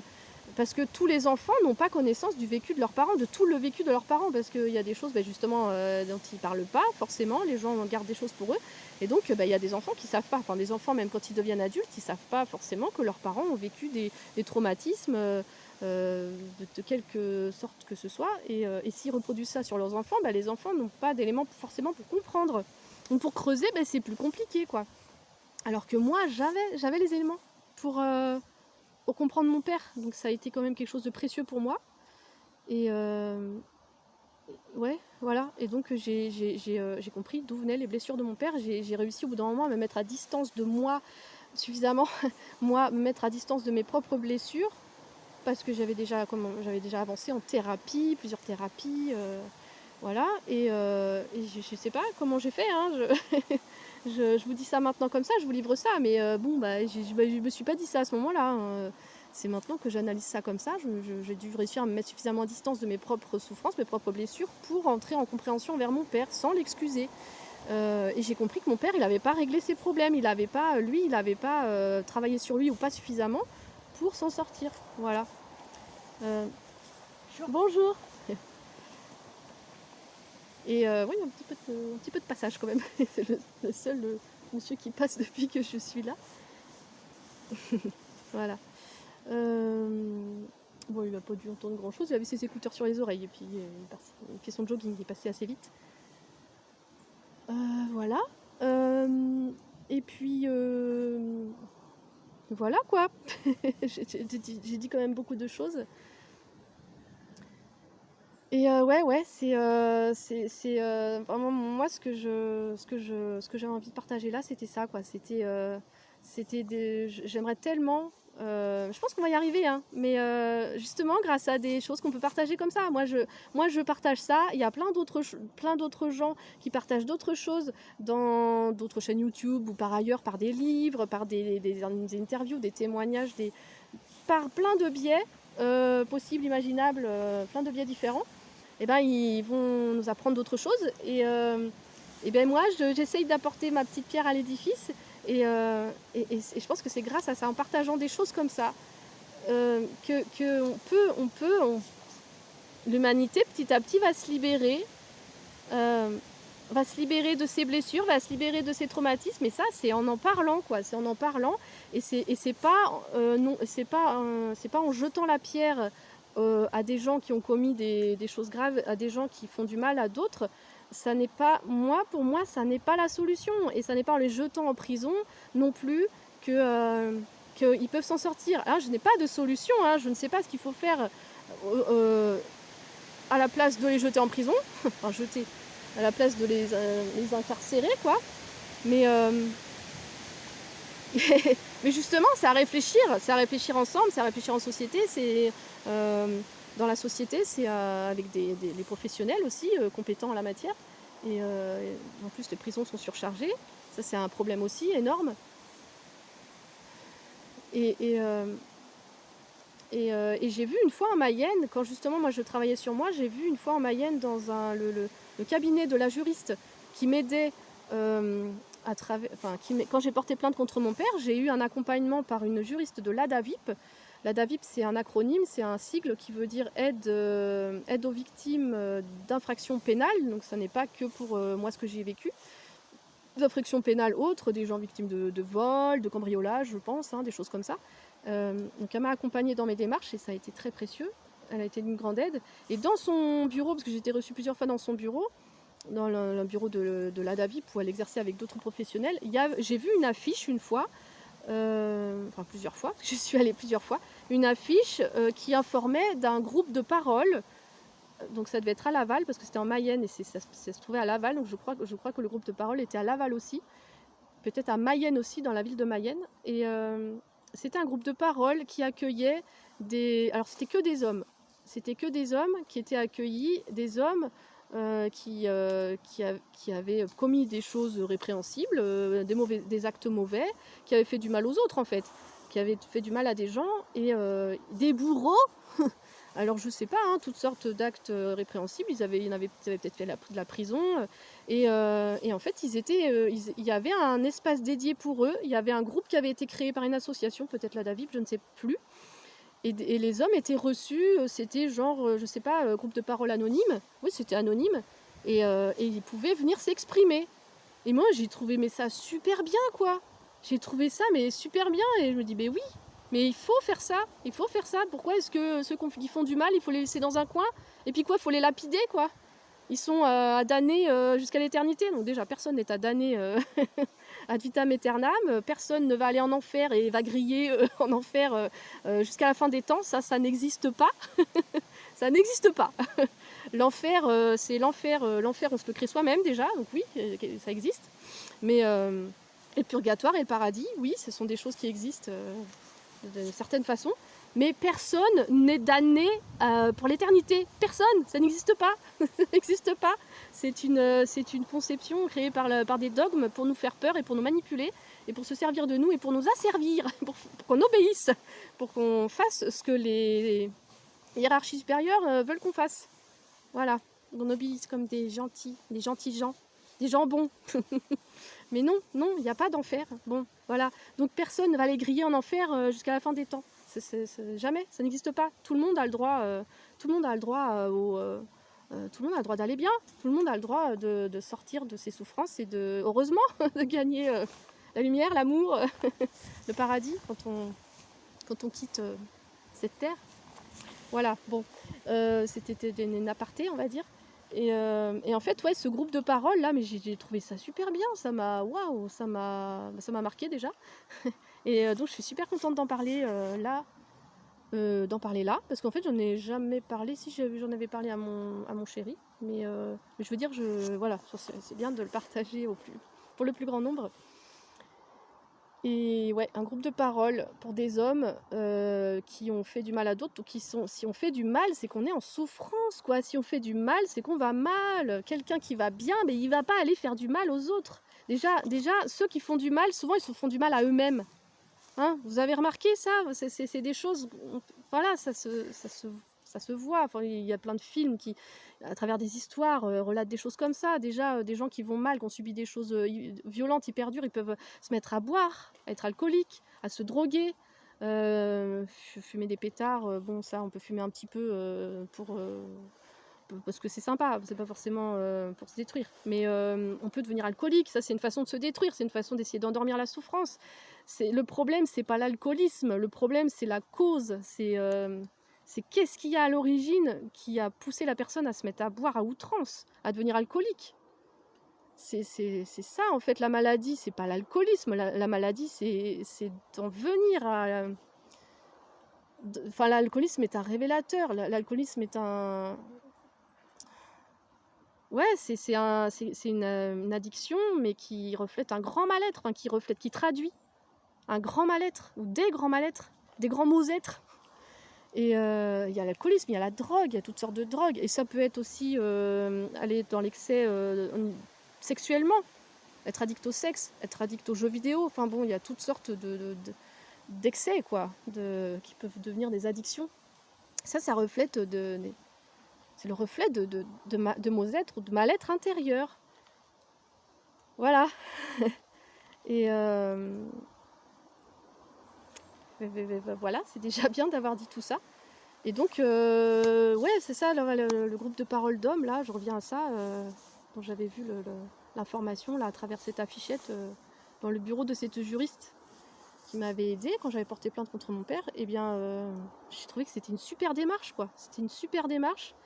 Parce que tous les enfants n'ont pas connaissance du vécu de leurs parents, de tout le vécu de leurs parents, parce qu'il y a des choses justement dont ils ne parlent pas forcément, les gens gardent des choses pour eux, et donc il y a des enfants qui ne savent pas, enfin des enfants même quand ils deviennent adultes, ils ne savent pas forcément que leurs parents ont vécu des traumatismes de quelque sorte que ce soit, et s'ils reproduisent ça sur leurs enfants, les enfants n'ont pas d'éléments forcément pour comprendre. Donc pour creuser, c'est plus compliqué, quoi. Alors que moi, j'avais les éléments pour comprendre mon père. Donc ça a été quand même quelque chose de précieux pour moi. Et ouais, voilà. Et donc j'ai compris d'où venaient les blessures de mon père. J'ai réussi au bout d'un moment à me mettre à distance de moi suffisamment, me mettre à distance de mes propres blessures, parce que j'avais déjà avancé en thérapie, plusieurs thérapies. Voilà. Et je sais pas comment j'ai fait, hein. Je vous dis ça maintenant comme ça, je vous livre ça, mais je me suis pas dit ça à ce moment-là, hein. C'est maintenant que j'analyse ça comme ça. J'ai dû réussir à me mettre suffisamment à distance de mes propres souffrances, mes propres blessures, pour entrer en compréhension envers mon père, sans l'excuser. Et j'ai compris que mon père, il n'avait pas réglé ses problèmes, il n'avait pas travaillé sur lui ou pas suffisamment pour s'en sortir. Voilà. Bonjour. Et oui, un petit peu de passage quand même. C'est le seul monsieur qui passe depuis que je suis là. Voilà. Bon, il n'a pas dû entendre grand chose. Il avait ses écouteurs sur les oreilles et puis il fait son jogging. Il est passé assez vite. Voilà. Et puis voilà quoi. J'ai dit quand même beaucoup de choses. Et ouais, c'est vraiment moi ce que j'avais envie de partager là, c'était ça, quoi. J'aimerais tellement. Je pense qu'on va y arriver, hein, mais justement grâce à des choses qu'on peut partager comme ça. Moi je partage ça. Il y a plein d'autres gens qui partagent d'autres choses dans d'autres chaînes YouTube ou par ailleurs, par des livres, par des interviews, des témoignages, par plein de biais possibles, imaginables, plein de biais différents. Et ils vont nous apprendre d'autres choses. Et moi, j'essaye d'apporter ma petite pierre à l'édifice. Et je pense que c'est grâce à ça, en partageant des choses comme ça, l'humanité petit à petit va se libérer de ses blessures, va se libérer de ses traumatismes. Et ça, c'est en parlant, quoi. C'est en parlant. Et c'est pas en jetant la pierre à des gens qui ont commis des choses graves, à des gens qui font du mal à d'autres. Ça n'est pas, pour moi, ça n'est pas la solution. Et ça n'est pas en les jetant en prison non plus qu'ils peuvent s'en sortir. Alors, je n'ai pas de solution, hein. Je ne sais pas ce qu'il faut faire à la place de les jeter en prison. Enfin, jeter à la place de les incarcérer, quoi. Mais mais justement, c'est à réfléchir ensemble, c'est à réfléchir en société, c'est dans la société, c'est avec les professionnels aussi compétents en la matière. Et en plus, les prisons sont surchargées. Ça, c'est un problème aussi énorme. Et j'ai vu une fois en Mayenne, quand justement moi je travaillais sur moi, j'ai vu une fois en Mayenne dans le cabinet de la juriste qui m'aidait quand j'ai porté plainte contre mon père, j'ai eu un accompagnement par une juriste de l'ADAVIP. L'ADAVIP, c'est un acronyme, c'est un sigle qui veut dire aide aux victimes d'infractions pénales. Donc ça n'est pas que pour moi ce que j'ai vécu. D'infractions pénales autres, des gens victimes de vol, de cambriolage, je pense, hein, des choses comme ça. Donc elle m'a accompagnée dans mes démarches et ça a été très précieux. Elle a été d'une grande aide. Et dans son bureau, parce que j'ai été reçue plusieurs fois dans son bureau, le bureau de l'ADAVIP où elle exerçait avec d'autres professionnels. J'ai vu une affiche une fois, enfin plusieurs fois, je suis allée plusieurs fois, une affiche qui informait d'un groupe de parole. Donc ça devait être à Laval parce que c'était en Mayenne et ça se trouvait à Laval. Donc je crois que le groupe de parole était à Laval aussi, peut-être à Mayenne aussi, dans la ville de Mayenne. Et c'était un groupe de parole qui accueillait alors c'était que des hommes. C'était que des hommes qui étaient accueillis, des hommes qui avaient commis des choses répréhensibles, des actes mauvais, qui avaient fait du mal aux autres en fait, qui avaient fait du mal à des gens et des bourreaux. Alors je sais pas, hein, toutes sortes d'actes répréhensibles. Ils avaient peut-être fait de la prison. Et en fait, il y avait un espace dédié pour eux. Il y avait un groupe qui avait été créé par une association, peut-être la Davip, je ne sais plus. Et les hommes étaient reçus, c'était genre, je sais pas, groupe de parole anonyme. Oui, c'était anonyme. Et ils pouvaient venir s'exprimer. Et moi, j'ai trouvé ça super bien, quoi. J'ai trouvé ça mais super bien. Et je me dis, mais oui, mais il faut faire ça. Il faut faire ça. Pourquoi est-ce que ceux qui font du mal, il faut les laisser dans un coin? Et puis quoi, il faut les lapider, quoi. Ils sont à damner jusqu'à l'éternité. Donc déjà, personne n'est à damner ad vitam aeternam. Personne ne va aller en enfer et va griller en enfer jusqu'à la fin des temps. Ça n'existe pas. Ça n'existe pas. L'enfer, c'est l'enfer. L'enfer, on se le crée soi-même déjà. Donc oui, ça existe. Mais le purgatoire et le paradis, oui, ce sont des choses qui existent d'une certaine façon. Mais personne n'est damné pour l'éternité. Personne, ça n'existe pas. Ça n'existe pas. C'est une conception créée par des dogmes pour nous faire peur et pour nous manipuler et pour se servir de nous et pour nous asservir, pour qu'on obéisse, pour qu'on fasse ce que les hiérarchies supérieures veulent qu'on fasse. Voilà, on obéisse comme des gentils gens, des gens bons. Mais non, il n'y a pas d'enfer. Bon, voilà. Donc personne ne va les griller en enfer jusqu'à la fin des temps. Jamais, ça n'existe pas. Tout le monde a le droit, tout le monde a le droit tout le monde a le droit d'aller bien. Tout le monde a le droit de sortir de ses souffrances et heureusement, de gagner la lumière, l'amour, le paradis quand on quitte cette terre. Voilà, bon, c'était une aparté, on va dire. Et en fait, ouais, ce groupe de parole là, mais j'ai trouvé ça super bien. Waouh, ça m'a marqué déjà. Et donc je suis super contente d'en parler là. Parce qu'en fait j'en ai jamais parlé. Si j'en avais parlé à mon chéri, mais je veux dire, voilà, c'est bien de le partager pour le plus grand nombre. Et ouais, un groupe de parole pour des hommes qui ont fait du mal à d'autres, ou si on fait du mal, c'est qu'on est en souffrance, quoi. Si on fait du mal, c'est qu'on va mal. Quelqu'un qui va bien, mais il va pas aller faire du mal aux autres. Déjà, ceux qui font du mal, souvent ils se font du mal à eux-mêmes. Hein, vous avez remarqué ça? C'est des choses, voilà, ça se voit. Enfin, il y a plein de films qui, à travers des histoires, relatent des choses comme ça. Déjà, des gens qui vont mal, qui ont subi des choses violentes, hyper dures, ils peuvent se mettre à boire, à être alcooliques, à se droguer, fumer des pétards. Bon, ça, on peut fumer un petit peu parce que c'est sympa, c'est pas forcément pour se détruire. Mais on peut devenir alcoolique, ça c'est une façon de se détruire, c'est une façon d'essayer d'endormir la souffrance. Le problème, c'est pas l'alcoolisme, le problème c'est la cause, c'est qu'est-ce qu'il y a à l'origine qui a poussé la personne à se mettre à boire à outrance, à devenir alcoolique. C'est ça en fait la maladie, c'est pas l'alcoolisme, la maladie c'est d'en venir à... Enfin, l'alcoolisme est un révélateur, l'alcoolisme est un... Ouais, c'est une addiction, mais qui reflète un grand mal-être, enfin, qui traduit un grand mal-être, ou des grands mal-être, des grands maux-être. Et il y a l'alcoolisme, il y a la drogue, il y a toutes sortes de drogues. Et ça peut être aussi aller dans l'excès sexuellement, être addict au sexe, être addict aux jeux vidéo. Enfin bon, il y a toutes sortes d'excès, quoi, qui peuvent devenir des addictions. Ça reflète c'est le reflet de maux-être ou de mal-être intérieur. Voilà. Et voilà, c'est déjà bien d'avoir dit tout ça. Et donc, ouais, c'est ça, le groupe de parole d'hommes, là, je reviens à ça, dont j'avais vu l'information, là, à travers cette affichette, dans le bureau de cette juriste qui m'avait aidée quand j'avais porté plainte contre mon père. Eh bien, j'ai trouvé que c'était une super démarche, quoi. C'était une super démarche.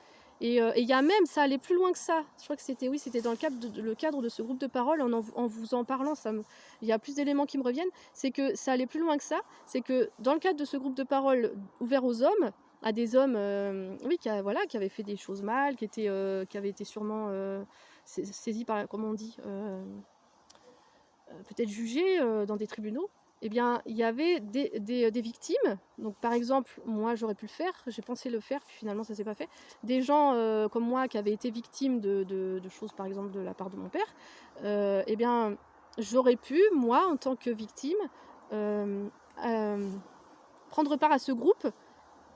Et il y a même, ça allait plus loin que ça. Je crois que c'était, oui, c'était dans le cadre de ce groupe de parole, en vous en parlant, il y a plus d'éléments qui me reviennent, c'est que ça allait plus loin que ça, c'est que dans le cadre de ce groupe de parole ouvert aux hommes, à des hommes, oui, voilà, qui avaient fait des choses mal, qui avaient été sûrement saisis par, comment on dit, peut-être jugés dans des tribunaux, eh bien, il y avait des victimes. Donc, par exemple, moi, j'aurais pu le faire, j'ai pensé le faire, puis finalement, ça s'est pas fait. Des gens comme moi qui avaient été victimes de choses, par exemple, de la part de mon père, eh bien, j'aurais pu, moi, en tant que victime, euh, euh, prendre part à ce groupe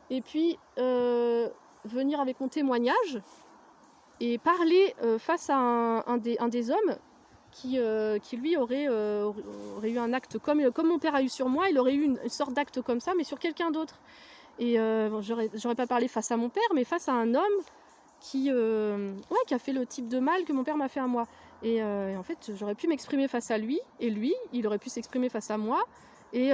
et puis venir avec mon témoignage et parler face à un des hommes qui lui aurait eu un acte comme mon père a eu sur moi, il aurait eu une sorte d'acte comme ça, mais sur quelqu'un d'autre. Et bon, j'aurais pas parlé face à mon père, mais face à un homme qui a fait le type de mal que mon père m'a fait à moi. Et en fait, j'aurais pu m'exprimer face à lui, et lui, il aurait pu s'exprimer face à moi. Et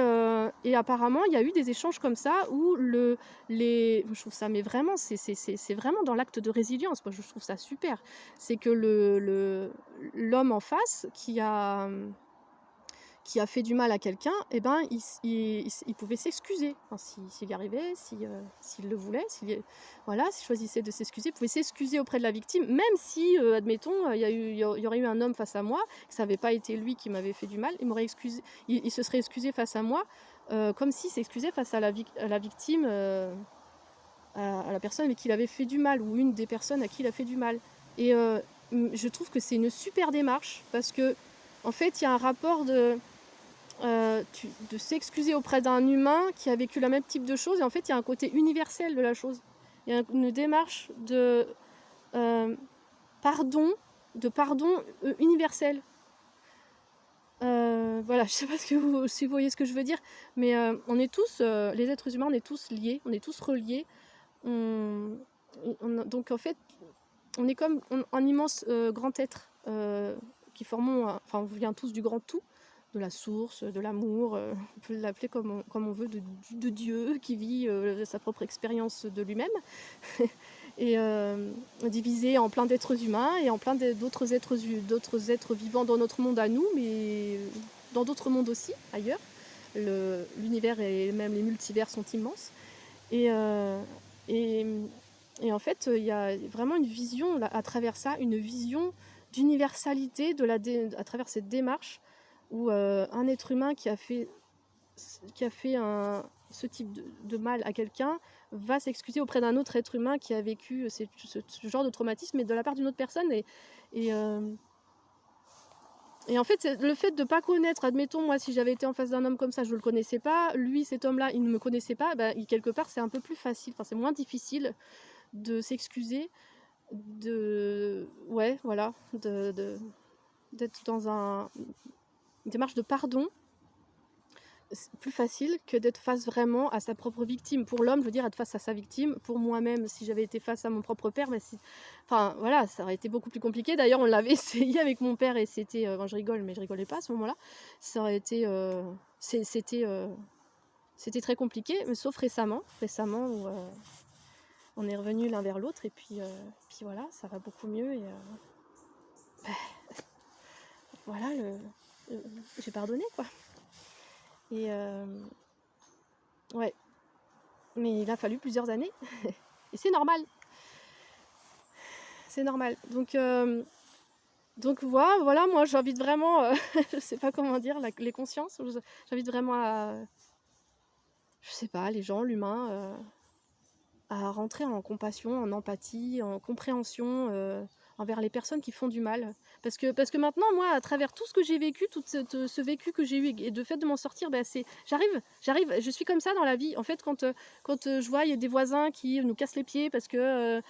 apparemment, il y a eu des échanges comme ça où je trouve ça, mais vraiment, c'est vraiment dans l'acte de résilience. Moi, je trouve ça super. C'est que l'homme en face qui a fait du mal à quelqu'un, eh ben, il pouvait s'excuser. Enfin, s'il y arrivait, s'il le voulait, voilà, s'il choisissait de s'excuser, il pouvait s'excuser auprès de la victime, même si, admettons, il y aurait eu un homme face à moi, que ça n'avait pas été lui qui m'avait fait du mal, il m'aurait excusé, il se serait excusé face à moi, comme s'il s'excusait face à la victime, à la personne avec qui il avait fait du mal, ou une des personnes à qui il a fait du mal. Et je trouve que c'est une super démarche, parce que, en fait, il y a un rapport de s'excuser auprès d'un humain qui a vécu le même type de choses, et en fait il y a un côté universel de la chose. Il y a une démarche de pardon, universel. Voilà, je sais pas si vous voyez ce que je veux dire, mais on est tous, les êtres humains, on est tous liés, on est tous reliés. Donc en fait, on est comme un immense grand être qui formons, enfin on vient tous du grand tout, de la source, de l'amour, on peut l'appeler comme on veut, de Dieu qui vit sa propre expérience de lui-même, et divisé en plein d'êtres humains et en plein d'autres êtres vivants dans notre monde à nous, mais dans d'autres mondes aussi, ailleurs. L'univers et même les multivers sont immenses. Et, et, et en fait, il y a vraiment une vision à travers ça, une vision d'universalité à travers cette démarche où un être humain qui a fait ce type de mal à quelqu'un va s'excuser auprès d'un autre être humain qui a vécu ce genre de traumatisme, mais de la part d'une autre personne. Et en fait, le fait de ne pas connaître, admettons, moi, si j'avais été en face d'un homme comme ça, je ne le connaissais pas, lui, cet homme-là, il ne me connaissait pas, quelque part, c'est un peu plus facile, enfin, c'est moins difficile de s'excuser, ouais, voilà, d'être dans une démarche de pardon. C'est plus facile que d'être face vraiment à sa propre victime. Pour l'homme, je veux dire, être face à sa victime. Pour moi-même, si j'avais été face à mon propre père, enfin voilà, ça aurait été beaucoup plus compliqué. D'ailleurs, on l'avait essayé avec mon père et c'était, je rigole, mais je rigolais pas à ce moment-là. Ça aurait été, c'était très compliqué, mais sauf récemment où on est revenus l'un vers l'autre, et puis voilà, ça va beaucoup mieux, et voilà, j'ai pardonné, quoi. Et ouais, mais il a fallu plusieurs années, et c'est normal. C'est normal. Donc voilà, moi j'invite vraiment, je sais pas comment dire, les consciences, j'invite vraiment je sais pas, les gens, l'humain, à rentrer en compassion, en empathie, en compréhension envers les personnes qui font du mal. Parce que maintenant, moi, à travers tout ce que j'ai vécu, tout ce vécu que j'ai eu, et de fait de m'en sortir, j'arrive, je suis comme ça dans la vie. En fait, quand je vois, il y a des voisins qui nous cassent les pieds parce que,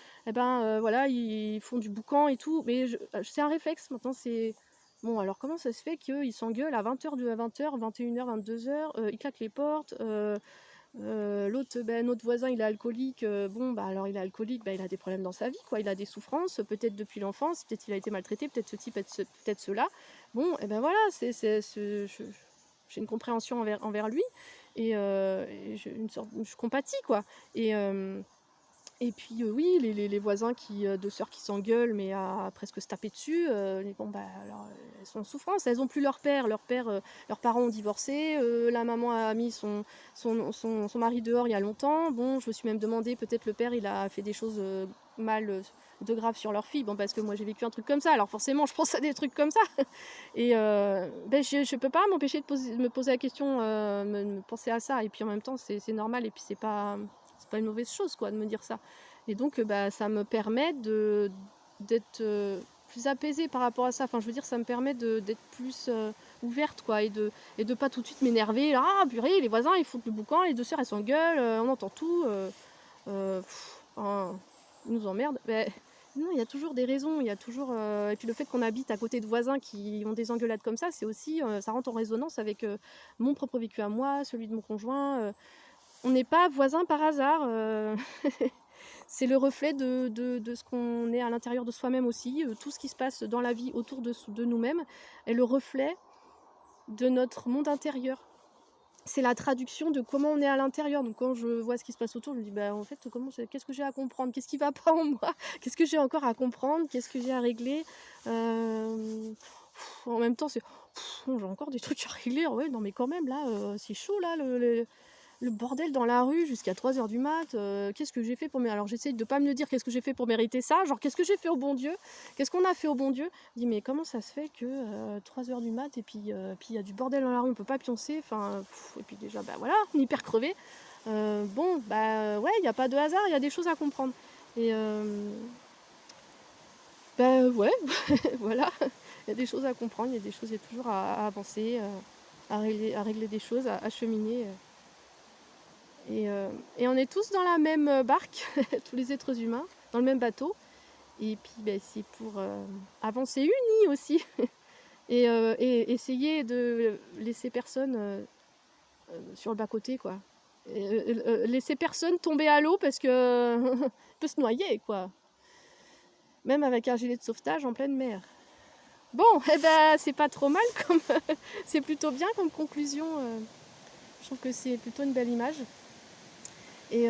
voilà, ils font du boucan et tout, mais c'est un réflexe. Maintenant, c'est... Bon, alors comment ça se fait qu'ils s'engueulent à 20h, 20h, 21h, 22h, ils claquent les portes, notre voisin, il est alcoolique, alors il est alcoolique, il a des problèmes dans sa vie, quoi. Il a des souffrances, peut-être depuis l'enfance, peut-être il a été maltraité, peut-être ceci, peut-être cela. Bon, et voilà, j'ai une compréhension envers lui, et je compatis, quoi. Et Et puis, oui, les voisins qui, 2 sœurs qui s'engueulent, mais à presque se taper dessus, bon, bah, alors, elles sont en souffrance, elles ont plus leur père. Leur père, leurs parents ont divorcé, la maman a mis son mari dehors il y a longtemps. Bon, je me suis même demandé, peut-être le père, il a fait des choses, mal, de grave sur leur fille. Bon, parce que moi j'ai vécu un truc comme ça, alors forcément je pense à des trucs comme ça et beh, je peux pas m'empêcher de me poser la question, me penser à ça et puis en même temps c'est normal et puis c'est pas une mauvaise chose quoi de me dire ça et donc bah, ça me permet d'être, plus apaisée par rapport à ça. Enfin je veux dire ça me permet d'être plus, ouverte quoi et de pas tout de suite m'énerver: «Ah purée les voisins ils foutent le boucan, les 2 sœurs elles s'engueulent, on entend tout, enfin ils nous emmerdent». Beh, non, il y a toujours des raisons, il y a toujours, et puis le fait qu'on habite à côté de voisins qui ont des engueulades comme ça, c'est aussi, ça rentre en résonance avec, mon propre vécu à moi, celui de mon conjoint, on n'est pas voisins par hasard, c'est le reflet de ce qu'on est à l'intérieur de soi-même aussi, tout ce qui se passe dans la vie autour de nous-mêmes est le reflet de notre monde intérieur. C'est la traduction de comment on est à l'intérieur. Donc quand je vois ce qui se passe autour, je me dis: «Bah, en fait, qu'est-ce que j'ai à comprendre? Qu'est-ce qui va pas en moi? Qu'est-ce que j'ai encore à comprendre? Qu'est-ce que j'ai à régler?» En même temps, c'est: «Bon, j'ai encore des trucs à régler, ouais, non mais quand même là, c'est chaud là, le bordel dans la rue jusqu'à 3 heures du mat, qu'est-ce que j'ai fait pour alors j'essaye de pas me le dire: «Qu'est-ce que j'ai fait pour mériter ça?» genre: «Qu'est-ce que j'ai fait au bon Dieu? Qu'est-ce qu'on a fait au bon Dieu?» Je dis: «Mais comment ça se fait que, 3 heures du mat et puis il y a du bordel dans la rue, on peut pas pioncer?» enfin, et puis déjà, bah, voilà, on est hyper crevé. Bon, bah, ouais, il y a pas de hasard, il y a des choses à comprendre et bah, ouais, voilà, il y a des choses à comprendre, il y a des choses, il y a toujours à avancer, à régler des choses, à cheminer, et on est tous dans la même, barque, tous les êtres humains, dans le même bateau et puis, beh, c'est pour, avancer unis aussi et essayer de laisser personne, sur le bas-côté, quoi. Et laisser personne tomber à l'eau parce que peut se noyer, quoi. Même avec un gilet de sauvetage en pleine mer. Bon, et ben, c'est pas trop mal comme c'est plutôt bien comme conclusion, je trouve que c'est plutôt une belle image. Et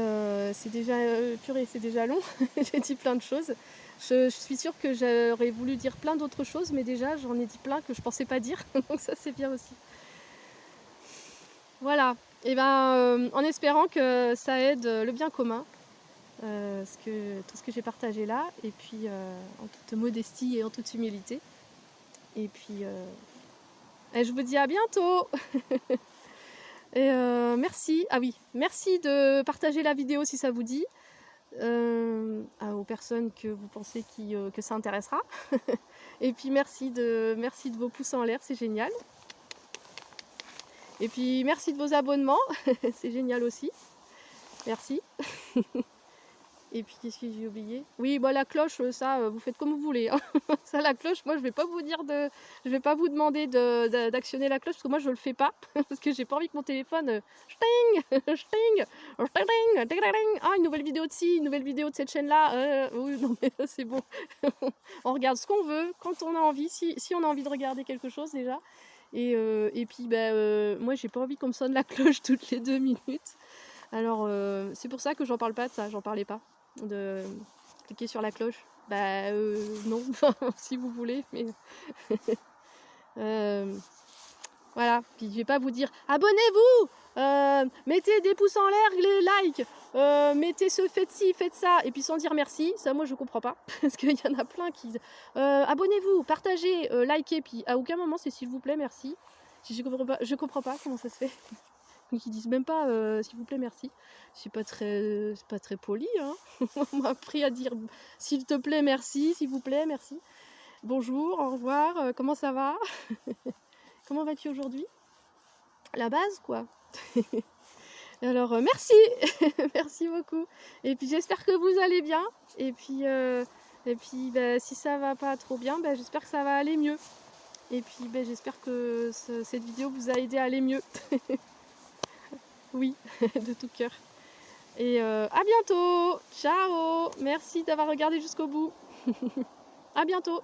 c'est déjà, purée, c'est déjà long, j'ai dit plein de choses. Je suis sûre que j'aurais voulu dire plein d'autres choses, mais déjà j'en ai dit plein que je pensais pas dire, donc ça c'est bien aussi. Voilà, et ben, en espérant que ça aide, le bien commun, tout ce que j'ai partagé là et puis, en toute modestie et en toute humilité et puis, et je vous dis à bientôt! Et merci. Ah oui, merci de partager la vidéo si ça vous dit. Aux personnes que vous pensez que ça intéressera. Et puis merci de vos pouces en l'air, c'est génial. Et puis merci de vos abonnements, c'est génial aussi. Merci. Et puis qu'est-ce que j'ai oublié? Oui, bah la cloche, ça, vous faites comme vous voulez, hein. Ça, la cloche, moi je vais pas vous dire je vais pas vous demander d'actionner la cloche parce que moi je le fais pas parce que j'ai pas envie que mon téléphone, chting, chting, chting, ting, ting, ting. Ah, une nouvelle vidéo de ci, une nouvelle vidéo de cette chaîne-là, oui, non mais c'est bon. On regarde ce qu'on veut, quand on a envie, si on a envie de regarder quelque chose déjà et puis, bah, moi j'ai pas envie qu'on me sonne la cloche toutes les 2 minutes. Alors, c'est pour ça que j'en parle pas de ça, j'en parlais pas, de cliquer sur la cloche. Bah, non, enfin, si vous voulez, mais voilà. Puis je vais pas vous dire: «Abonnez-vous! Mettez des pouces en l'air, les likes, mettez faites ci, faites ça» et puis sans dire merci. Ça, moi, je comprends pas parce qu'il y en a plein qui disent: «Abonnez-vous, partagez, likez», puis à aucun moment c'est «s'il vous plaît, merci». Je comprends pas comment ça se fait. Qui disent même pas, «S'il vous plaît, merci». C'est pas très poli, hein. On m'a appris à dire: «S'il te plaît, merci», «S'il vous plaît, merci». «Bonjour, au revoir, comment ça va? Comment vas-tu aujourd'hui?» La base, quoi. Alors, merci, merci beaucoup et puis j'espère que vous allez bien et puis, bah, si ça va pas trop bien, bah, j'espère que ça va aller mieux et puis, bah, j'espère que cette vidéo vous a aidé à aller mieux. Oui, de tout cœur. Et à bientôt! Ciao! Merci d'avoir regardé jusqu'au bout. À bientôt!